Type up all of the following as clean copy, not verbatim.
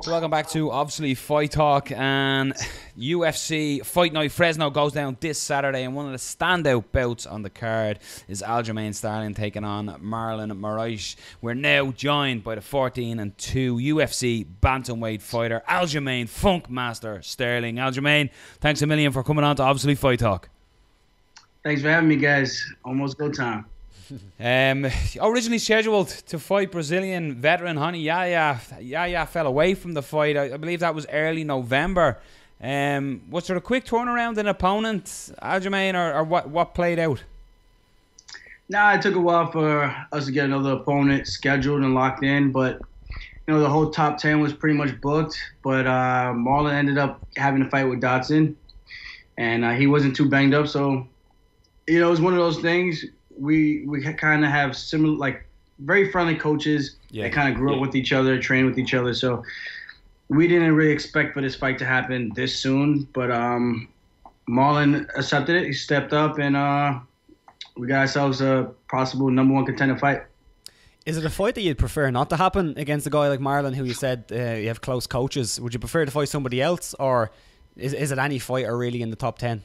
So welcome back to obviously Fight Talk, and UFC Fight Night Fresno goes down this Saturday, and one of the standout bouts on the card is Aljamain Sterling taking on Marlon Moraes. We're now joined by the 14-2 UFC bantamweight fighter Aljamain Funkmaster Sterling. Aljamain, thanks a million for coming on to obviously Fight Talk. Thanks for having me, guys. Almost go time. Originally scheduled to fight Brazilian veteran Rani Yahya. Yahya fell away from the fight. I believe that was early November. Was there a quick turnaround in opponent, Aljamain, or what played out? Nah, it took a while for us to get another opponent scheduled and locked in, but the whole top 10 was pretty much booked. But Marlon ended up having a fight with Dotson, and he wasn't too banged up, so it was one of those things. We kind of have similar, like, very friendly coaches that kind of grew up with each other, trained with each other. So we didn't really expect for this fight to happen this soon. But Marlon accepted it. He stepped up, and we got ourselves a possible #1 contender fight. Is it a fight that you'd prefer not to happen against a guy like Marlon, who you said you have close coaches? Would you prefer to fight somebody else, or is it any fighter really in the top 10?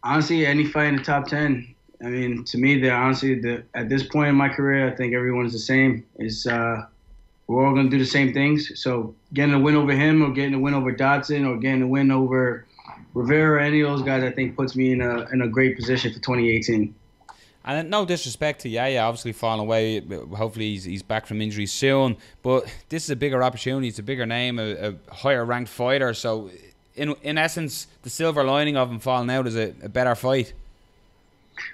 Honestly, any fight in the top 10. I mean, to me, at this point in my career, I think everyone's the same. We're all going to do the same things. So getting a win over him, or getting a win over Dotson, or getting a win over Rivera, or any of those guys, I think puts me in a great position for 2018. And no disrespect to Yahya, obviously falling away. Hopefully he's back from injury soon. But this is a bigger opportunity. It's a bigger name, a higher ranked fighter. So in essence, the silver lining of him falling out is a better fight.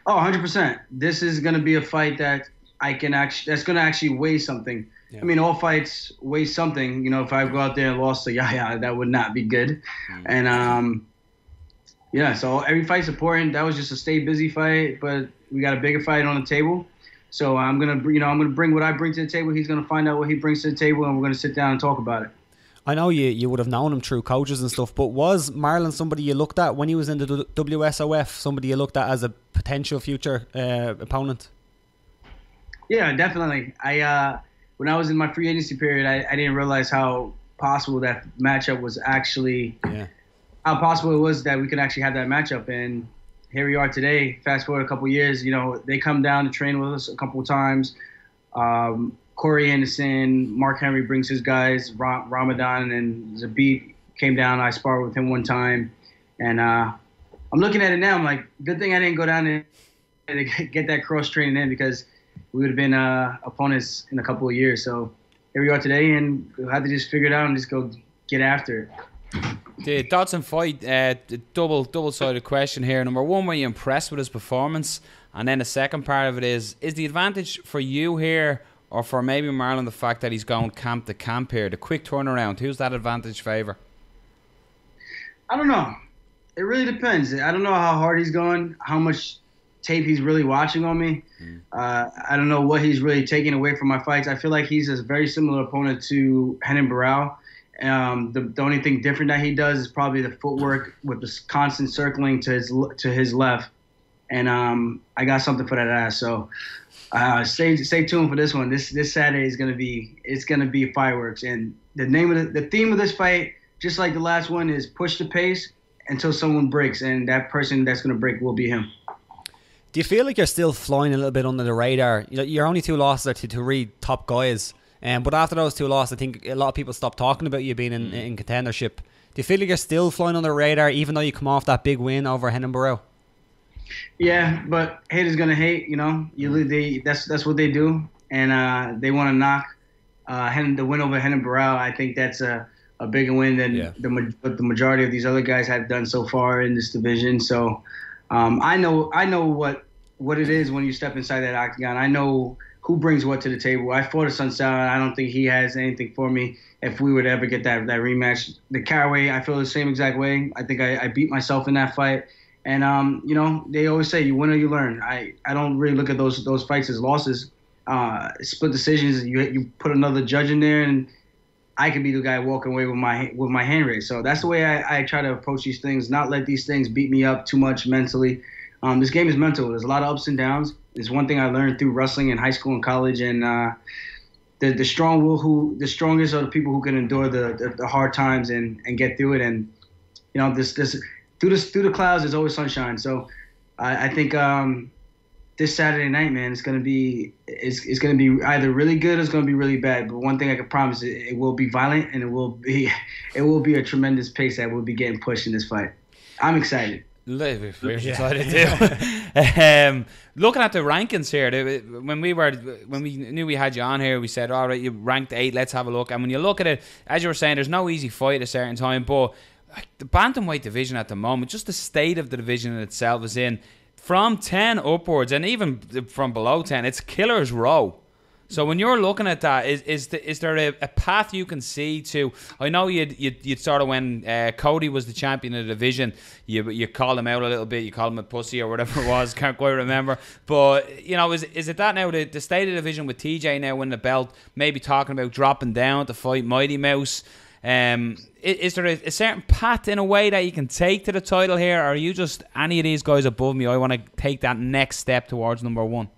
Oh, 100%. This is going to be a fight that that's going to actually weigh something. Yeah. I mean, all fights weigh something. If I go out there and lost to Yahya, that would not be good. And so every fight's important. That was just a stay busy fight, but we got a bigger fight on the table. So I'm gonna bring what I bring to the table. He's gonna find out what he brings to the table, and we're gonna sit down and talk about it. I know you would have known him through coaches and stuff, but was Marlon somebody you looked at when he was in the WSOF, somebody you looked at as a potential future opponent? Yeah, definitely. When I was in my free agency period, I didn't realize how possible that matchup was actually, how possible it was that we could actually have that matchup. And here we are today, fast forward a couple of years, they come down to train with us a couple of times. Corey Anderson, Mark Henry brings his guys, Ramadan and Zabit came down. I sparred with him one time. And I'm looking at it now. I'm like, good thing I didn't go down there to get that cross-training in, because we would have been opponents in a couple of years. So here we are today, and we'll have to just figure it out and just go get after it. The Dotson fight, double-sided question here. Number one, were you impressed with his performance? And then the second part of it is the advantage for you here, or for maybe Marlon, the fact that he's going camp to camp here, the quick turnaround? Who's that advantage favor? I don't know. It really depends. I don't know how hard he's going, how much tape he's really watching on me. I don't know what he's really taking away from my fights. I feel like he's a very similar opponent to Renan Barão. The only thing different that he does is probably the footwork with the constant circling to his left. And I got something for that ass. So stay tuned for this one. This Saturday is gonna be fireworks. And the theme of this fight, just like the last one, is push the pace until someone breaks, and that person that's gonna break will be him. Do you feel like you're still flying a little bit under the radar? Your only two losses are to really top guys, but after those two losses, I think a lot of people stopped talking about you being in contendership. Do you feel like you're still flying under the radar, even though you come off that big win over Renan Barão? Yeah, but haters gonna hate. That's what they do, and they want to knock the win over Renan Barão. I think that's a bigger win than the majority of these other guys have done so far in this division. So I know what it is when you step inside that octagon. I know who brings what to the table. I fought Sun Sal. I don't think he has anything for me if we would ever get that rematch. The Caraway, I feel the same exact way. I think I beat myself in that fight. And, they always say you win or you learn. I don't really look at those fights as losses. Split decisions, you put another judge in there, and I could be the guy walking away with my hand raised. So that's the way I try to approach these things, not let these things beat me up too much mentally. This game is mental. There's a lot of ups and downs. It's one thing I learned through wrestling in high school and college, and the strongest are the people who can endure the hard times and get through it. And this through the clouds, there's always sunshine. So I think this Saturday night, man, it's gonna be either really good or it's gonna be really bad. But one thing I can promise, it will be violent, and it will be a tremendous pace that will be getting pushed in this fight. I'm excited. We're excited too. Looking at the rankings here, when we knew we had you on here, we said, all right, you ranked 8, let's have a look. And when you look at it, as you were saying, there's no easy fight at a certain time, but the bantamweight division at the moment, just the state of the division in itself is in from 10 upwards, and even from below 10, it's killer's row. So when you're looking at that, is there a path you can see to? I know you'd sort of, when Cody was the champion of the division, you called him out a little bit, you called him a pussy or whatever it was, can't quite remember. But is it that now, the state of the division with TJ now winning the belt, maybe talking about dropping down to fight Mighty Mouse? Is there a certain path in a way that you can take to the title here, or are you just any of these guys above me? I want to take that next step towards number 1.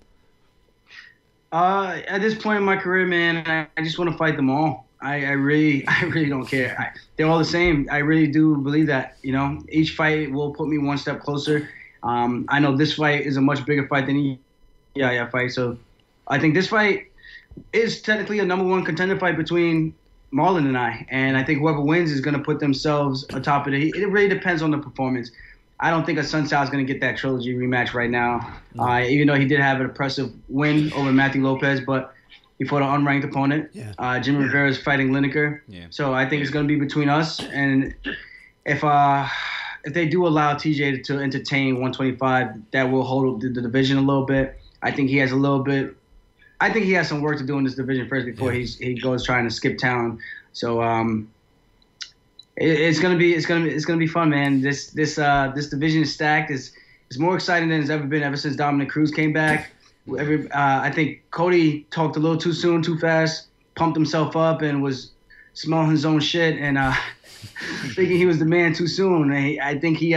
At this point in my career, man, I just want to fight them all. I really don't care. They're all the same. I really do believe that. Each fight will put me one step closer. I know this fight is a much bigger fight than the Yahya fight. So I think this fight is technically a number 1 contender fight between Marlon and I. And I think whoever wins is going to put themselves atop of it. It really depends on the performance. I don't think a Sun Sal is going to get that trilogy rematch right now, even though he did have an impressive win over Matthew Lopez, but he fought an unranked opponent. Yeah. Jimmy Rivera is fighting Lineker. Yeah. So I think it's going to be between us. And if they do allow TJ to entertain 125, that will hold the division a little bit. I think he has some work to do in this division first before he goes trying to skip town. So It's gonna be fun, man. This division is stacked. It's more exciting than it's ever been ever since Dominick Cruz came back. I think Cody talked a little too soon, too fast, pumped himself up, and was smelling his own shit and thinking he was the man too soon. I think he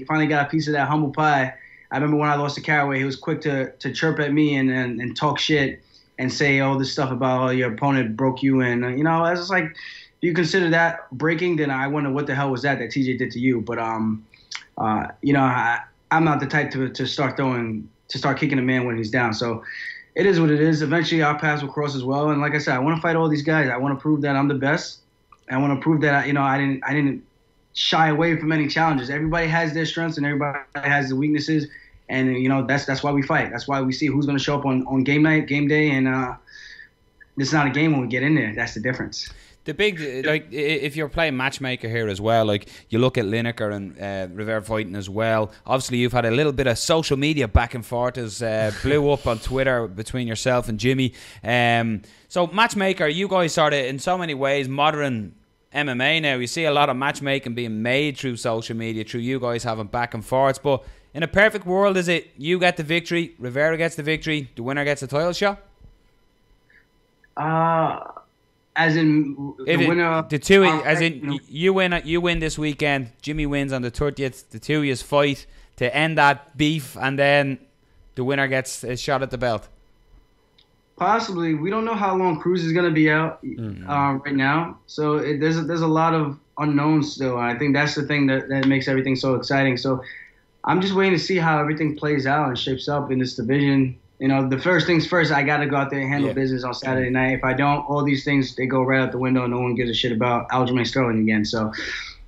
finally got a piece of that humble pie. I remember when I lost to Caraway, he was quick to chirp at me and talk shit and say all this stuff about your opponent broke you, and I was just like, if you consider that breaking, then I wonder what the hell was that TJ did to you. But I'm not the type to start kicking a man when he's down. So it is what it is. Eventually our paths will cross as well. And like I said, I want to fight all these guys. I want to prove that I'm the best. I want to prove that I didn't shy away from any challenges. Everybody has their strengths and everybody has their weaknesses. And that's why we fight. That's why we see who's going to show up on game night, game day. And it's not a game when we get in there. That's the difference. The big, if you're playing matchmaker here as well, you look at Lineker and Rivera fighting as well. Obviously, you've had a little bit of social media back and forth as blew up on Twitter between yourself and Jimmy. So matchmaker, you guys sort of, in so many ways, modern MMA now. You see a lot of matchmaking being made through social media, through you guys having back and forths. But in a perfect world, is it you get the victory, Rivera gets the victory, the winner gets the title shot? As in the winner, the two, as in you win this weekend. Jimmy wins on the 30th. The two of you fight to end that beef, and then the winner gets a shot at the belt. Possibly, we don't know how long Cruz is going to be out right now. So there's a lot of unknowns still. And I think that's the thing that makes everything so exciting. So I'm just waiting to see how everything plays out and shapes up in this division. The first things first, I got to go out there and handle business on Saturday night. If I don't, all these things, they go right out the window and no one gives a shit about Aljamain Sterling again. So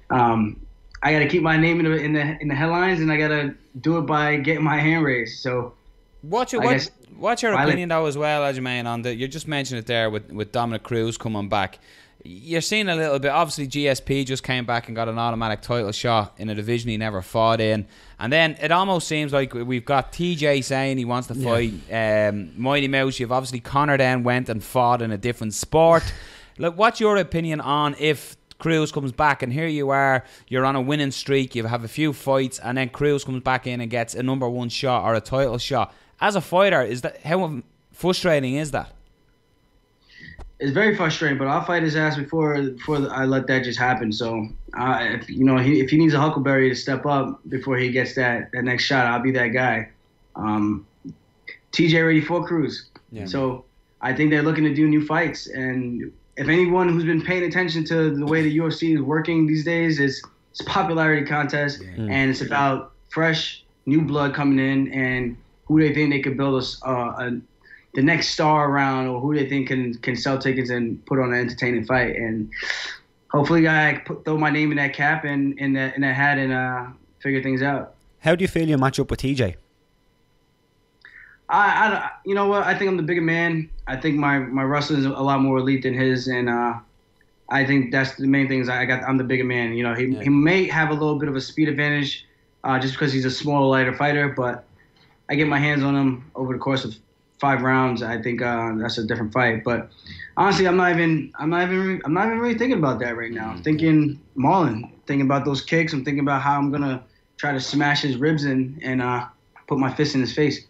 I got to keep my name in the headlines, and I got to do it by getting my hand raised. So what's your opinion, though, as well, Aljamain, on you just mentioned it there with Dominick Cruz coming back. You're seeing a little bit, obviously GSP just came back and got an automatic title shot in a division he never fought in. And then it almost seems like we've got TJ saying he wants to fight Mighty Mouse. You've obviously Conor then went and fought in a different sport. Look, what's your opinion on if Cruz comes back and here you are, you're on a winning streak, you have a few fights, and then Cruz comes back in and gets a number 1 shot or a title shot? As a fighter, how frustrating is that? it's very frustrating. But I'll fight his ass before I let that just happen. So if he needs a Huckleberry to step up before he gets that next shot, I'll be that guy. TJ ready for Cruz. Yeah. So I think they're looking to do new fights. And if anyone who's been paying attention to the way the UFC is working these days, it's a popularity contest, and it's about fresh new blood coming in and who they think they could build the next star around, or who they think can sell tickets and put on an entertaining fight. And hopefully I throw my name in that cap and in that hat and figure things out. How do you feel you match up with TJ? You know what? I think I'm the bigger man. I think my wrestling is a lot more elite than his, and I think that's the main thing. I'm the bigger man. You know, he may have a little bit of a speed advantage, just because he's a smaller, lighter fighter. But I get my hands on him over the course of 5 rounds. I think that's a different fight. But honestly, I'm not even really thinking about that right now. I'm thinking Marlon, thinking about those kicks. I'm thinking about how I'm gonna try to smash his ribs in and put my fist in his face.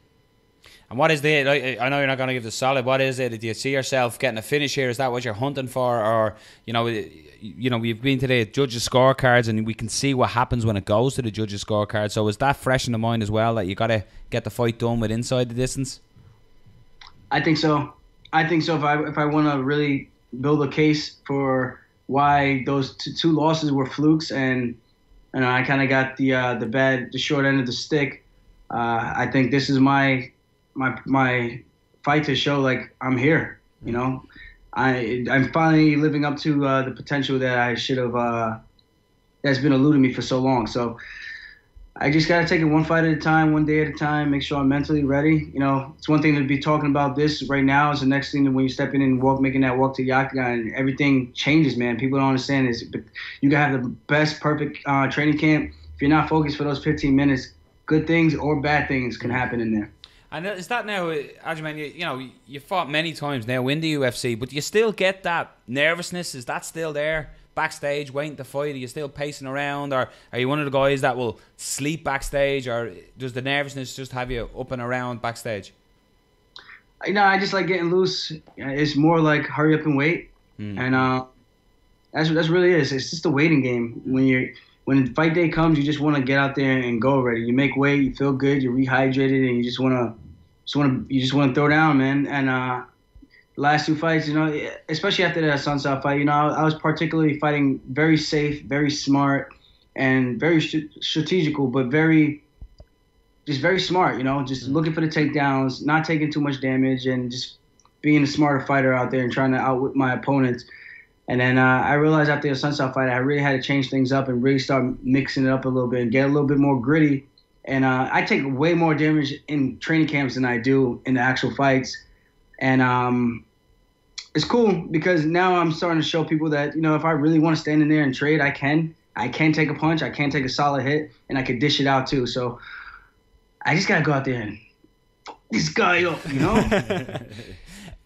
And what is I know you're not going to give the solid. What is it? Do you see yourself getting a finish here? Is that what you're hunting for? Or, we've been today at judges' scorecards, and we can see what happens when it goes to the judges' scorecard. So is that fresh in the mind as well, that you got to get the fight done with inside the distance? I think so. If I want to really build a case for why those two losses were flukes, and I kind of got the short end of the stick, I think this is my fight to show, like, I'm here. I'm finally living up to the potential that I should have, that's been eluding me for so long. So I just got to take it one fight at a time, one day at a time, make sure I'm mentally ready. It's one thing to be talking about this right now. It's the next thing that when you step in and making that walk to the octagon, everything changes, man. People don't understand this, but you got to have the best, perfect training camp. If you're not focused for those 15 minutes, good things or bad things can happen in there. And is that now, Aljamain, you fought many times now in the UFC, but do you still get that nervousness? Is that still there backstage waiting to fight? Are you still pacing around, or are you one of the guys that will sleep backstage, or does the nervousness just have you up and around backstage? I just like getting loose. It's more like hurry up and wait, and that's really is. It's just a waiting game. When the fight day comes, you just want to get out there and go already. You make weight, you feel good, you're rehydrated, and you just want to throw down, man. And the last 2 fights, especially after that Sunset fight, I was particularly fighting very safe, very smart, and very strategical, but very smart. Just looking for the takedowns, not taking too much damage, and just being a smarter fighter out there and trying to outwit my opponents. And then I realized after the Sunset fight, I really had to change things up and really start mixing it up a little bit and get a little bit more gritty. And I take way more damage in training camps than I do in the actual fights. And it's cool because now I'm starting to show people that, if I really want to stand in there and trade, I can. I can take a punch, I can take a solid hit, and I can dish it out too. So I just got to go out there and fuck this guy up,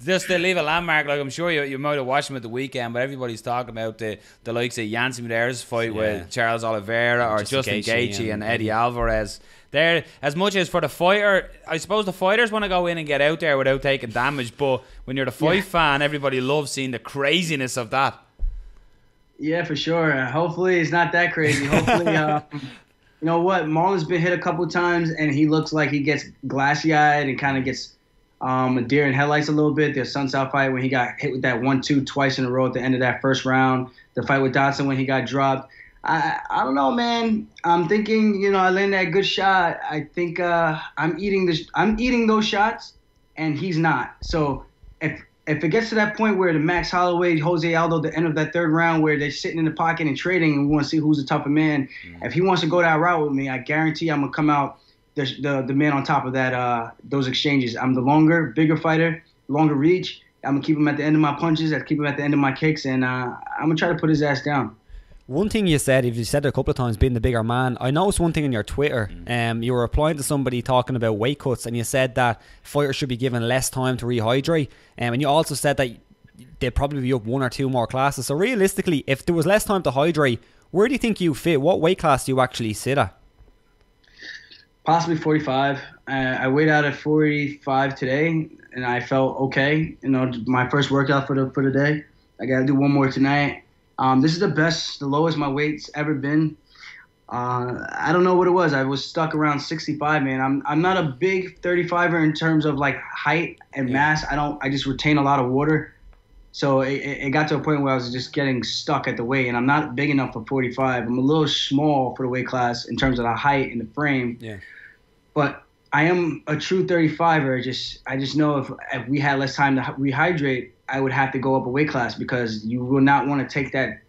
Just to leave a landmark, like I'm sure you might have watched him at the weekend, but everybody's talking about the likes of Yancy Medeiros' fight with Charles Oliveira or Justin Gaethje and Eddie Alvarez. They're, as much as for the fighter, I suppose the fighters want to go in and get out there without taking damage, but when you're the fight fan, everybody loves seeing the craziness of that. Yeah, for sure. Hopefully it's not that crazy. Hopefully, you know what, Marlon's been hit a couple times and he looks like he gets glassy-eyed and kind of gets a deer in headlights a little bit. The Sunset fight when he got hit with that 1-2 twice in a row at the end of that first round. The fight with Dotson when he got dropped. I don't know, man. I'm thinking, I landed that good shot. I think I'm eating those shots, and he's not. So if it gets to that point where the Max Holloway, Jose Aldo, the end of that 3rd round where they're sitting in the pocket and trading and we want to see who's the tougher man, if he wants to go that route with me, I guarantee I'm going to come out the man on top of that those exchanges. I'm the longer, bigger fighter, longer reach. I'm going to keep him at the end of my punches. I keep him at the end of my kicks, and I'm going to try to put his ass down. One thing you said, if you said it a couple of times, being the bigger man, I noticed one thing on your Twitter. You were replying to somebody talking about weight cuts, and you said that fighters should be given less time to rehydrate. And you also said that they'd probably be up 1 or 2 more classes. So realistically, if there was less time to hydrate, where do you think you fit? What weight class do you actually sit at? Possibly 45. I weighed out at 45 today, and I felt okay. You know, my first workout for the day. I got to do one more tonight. This is the lowest my weight's ever been. I don't know what it was. I was stuck around 65, man. I'm not a big 35er in terms of like height and mass. I just retain a lot of water. So it got to a point where I was just getting stuck at the weight, and I'm not big enough for 45. I'm a little small for the weight class in terms of the height and the frame. Yeah. But I am a true 35er. I just know if we had less time to rehydrate, I would have to go up a weight class because you will not want to take that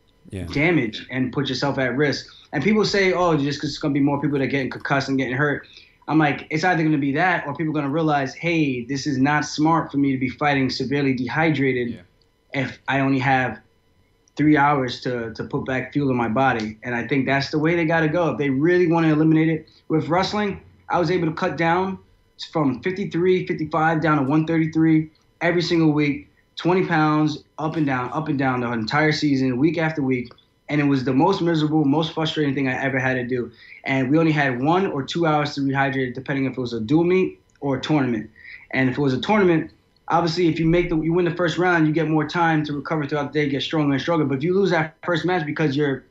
damage and put yourself at risk. And people say, oh, just because it's going to be more people that are getting concussed and getting hurt. I'm like, it's either going to be that or people are going to realize, hey, this is not smart for me to be fighting severely dehydrated if I only have 3 hours to put back fuel in my body. And I think that's the way they got to go. If they really want to eliminate it. With wrestling, I was able to cut down from 53, 55 down to 133 every single week, 20 pounds up and down the entire season, week after week. And it was the most miserable, most frustrating thing I ever had to do. And we only had 1 or 2 hours to rehydrate, depending if it was a dual meet or a tournament. And if it was a tournament, obviously, if you win the first round, you get more time to recover throughout the day, get stronger and stronger. But if you lose that first match because the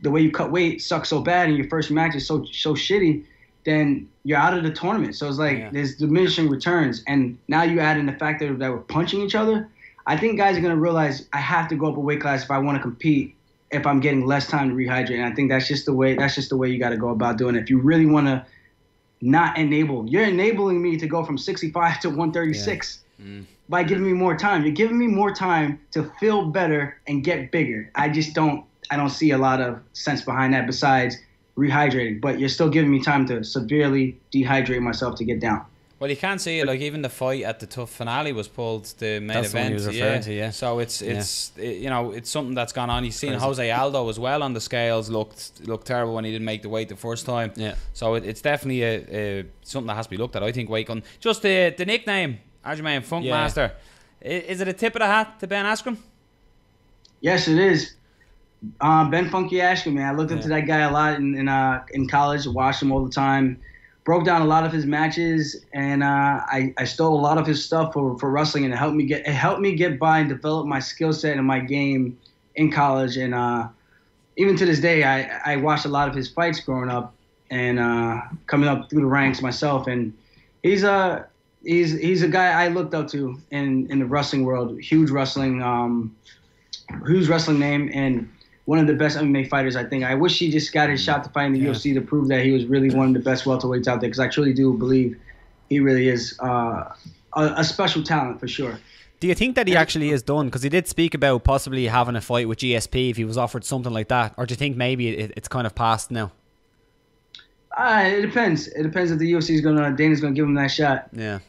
way you cut weight sucks so bad and your first match is so shitty, then you're out of the tournament. So it's like there's diminishing returns. And now you add in the fact that we're punching each other. I think guys are going to realize I have to go up a weight class if I want to compete, if I'm getting less time to rehydrate. And I think that's just the way you got to go about doing it. If you really want to not you're enabling me to go from 65 to 136 by giving me more time. You're giving me more time to feel better and get bigger. I don't see a lot of sense behind that besides rehydrating, but you're still giving me time to severely dehydrate myself to get down. Well, you can't see it. Like even the fight at the Tough finale was pulled the main that's event. That's what he was referring to, yeah. So it's you know, it's something that's gone on. You've seen Jose Aldo as well on the scales looked terrible when he didn't make the weight the first time. Yeah. So it's definitely a something that has to be looked at. I think weight cutting. Just the nickname Aljamain Funk Master. Is it a tip of the hat to Ben Askren? Yes, it is. Ben Funky Askren, man. I looked up to that guy a lot in college. Watched him all the time. Broke down a lot of his matches, and I stole a lot of his stuff for wrestling, and it helped me get by and develop my skill set and my game in college. And even to this day, I watched a lot of his fights growing up and coming up through the ranks myself. And he's a guy I looked up to in the wrestling world. Huge wrestling name, and one of the best MMA fighters, I think. I wish he just got his shot to fight in the UFC to prove that he was really one of the best welterweights out there, because I truly do believe he really is a special talent for sure. Do you think that he actually is done? Because he did speak about possibly having a fight with GSP if he was offered something like that. Or do you think maybe it's kind of past now? It depends. It depends if the UFC's Dana's gonna give him that shot. Yeah.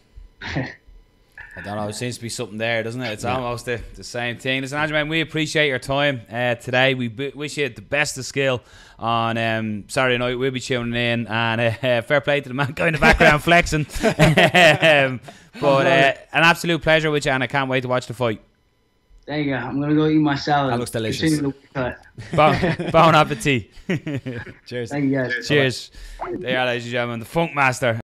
I don't know. It seems to be something there, doesn't it? It's almost the same thing. Listen, Aljamain, we appreciate your time today. We wish you the best of skill on Saturday night. We'll be tuning in, and fair play to the man guy in the background flexing. But an absolute pleasure with you, and I can't wait to watch the fight. There you go. I'm going to go eat my salad. That looks delicious. Bon appetit. Cheers. Thank you, guys. Cheers. There, ladies and gentlemen, the Funk Master.